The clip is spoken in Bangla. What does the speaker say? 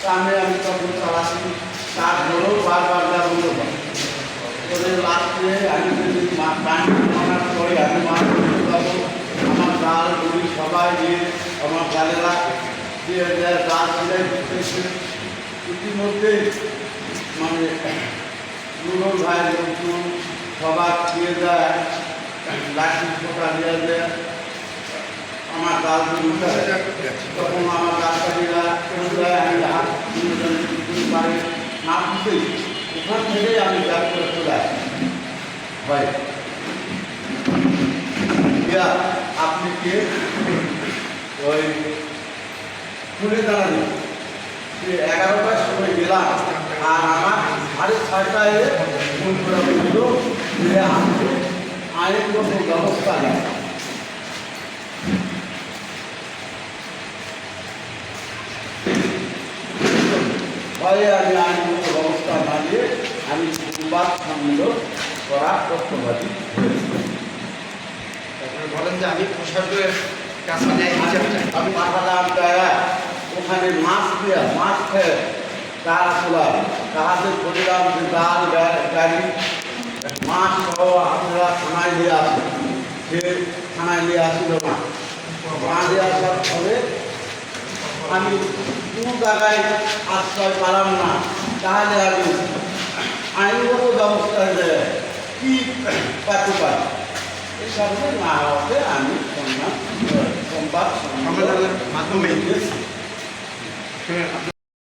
সামনে আমি তখন চালাচ্ছি তার হলেও বারবার বলতে পারি ওদের লাস্টে আমি যদি প্যান্ট বানার পরে আমি মাছ করতে পারবো আমার ডাল গুলি সবাই দিয়ে আমার গালেরা দিয়ে ডাল ছিলাই দিতেছে ইতিমধ্যে মানে নুরুল ভাই লোকজন সবাই দিয়ে দেয় লাঠি ফোটা দিয়ে দেয় আমার ডাল তখন আমার ডাক্তারিরা দেয় আমি হাত পারে না দিতেই ওখান থেকেই আমি ব্যাগ করে চলে আসি ভাই আপনি কে ওই খুলে দাঁড়ানি 11টার সময় গেলাম আর আমার 6:30টায় ফোন করা হয়েছিল যে আপনি আইনগত ব্যবস্থা নেন ভয়ে আমি আইনগত ব্যবস্থা না দিয়ে আমি সংবাদ সম্মেলন করার পক্ষপাতী বলেন যে আমি প্রশাসনের কাছে আমি পাঠালাম তারা ওখানে মাছ দেওয়া মাছ খেয়ে তারা তোলা তাহাদের বললাম যে ডাল গাড়ি মাছ সহ আপনারা থানায় নিয়ে আসেন সে থানায় নিয়ে আসিল মা দিয়ে আসার ফলে আমি কোনো জায়গায় আশ্রয় পালাম না তাহলে আমি আইনগত ব্যবস্থা কি পাতে পারি এসবে না হওয়াতে আমি সংবাদ মাধ্যমে